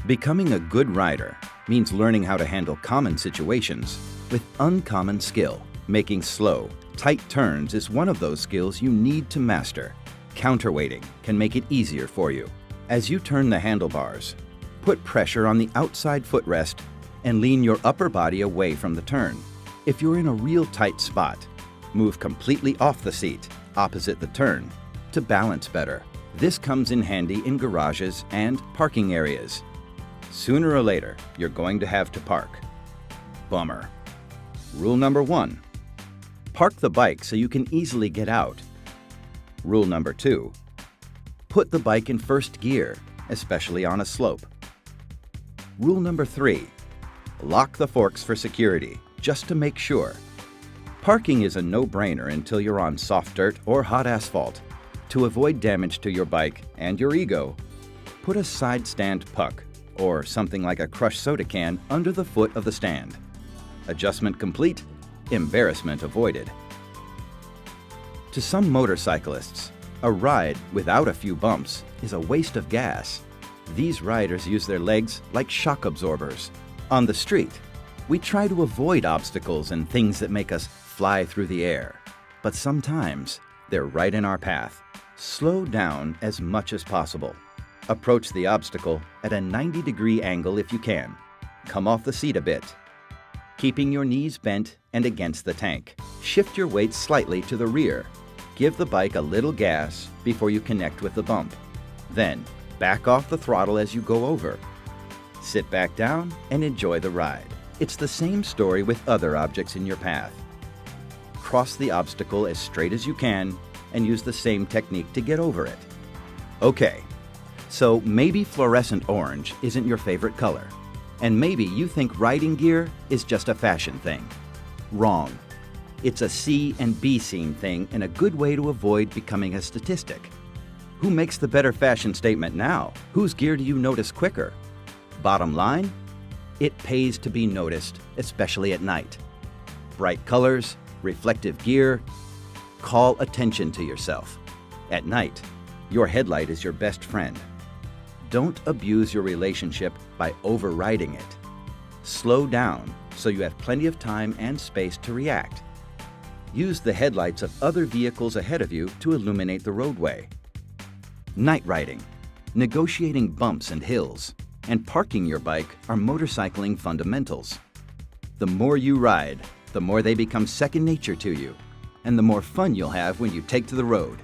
Becoming a good rider means learning how to handle common situations with uncommon skill. Making slow, tight turns is one of those skills you need to master. Counterweighting can make it easier for you. As you turn the handlebars, put pressure on the outside footrest and lean your upper body away from the turn. If you're in a real tight spot, move completely off the seat, opposite the turn, to balance better. This comes in handy in garages and parking areas. Sooner or later, you're going to have to park. Bummer. Rule number 1. Park the bike so you can easily get out. Rule number 2. Put the bike in first gear, especially on a slope. Rule number 3. Lock the forks for security, just to make sure. Parking is a no-brainer until you're on soft dirt or hot asphalt. To avoid damage to your bike and your ego, put a side stand puck or something like a crushed soda can under the foot of the stand. Adjustment complete, embarrassment avoided. To some motorcyclists, a ride without a few bumps is a waste of gas. These riders use their legs like shock absorbers. On the street, we try to avoid obstacles and things that make us fly through the air. But sometimes, they're right in our path. Slow down as much as possible. Approach the obstacle at a 90-degree angle if you can. Come off the seat a bit, keeping your knees bent and against the tank. Shift your weight slightly to the rear. Give the bike a little gas before you connect with the bump. Then, back off the throttle as you go over. Sit back down and enjoy the ride. It's the same story with other objects in your path. Cross the obstacle as straight as you can and use the same technique to get over it. Okay, so maybe fluorescent orange isn't your favorite color, and maybe you think riding gear is just a fashion thing. Wrong. It's a see and be seen thing and a good way to avoid becoming a statistic. Who makes the better fashion statement now? Whose gear do you notice quicker? Bottom line, it pays to be noticed, especially at night. Bright colors, reflective gear, call attention to yourself. At night, your headlight is your best friend. Don't abuse your relationship by overriding it. Slow down so you have plenty of time and space to react. Use the headlights of other vehicles ahead of you to illuminate the roadway. Night riding, negotiating bumps and hills, and parking your bike are motorcycling fundamentals. The more you ride, the more they become second nature to you, and the more fun you'll have when you take to the road.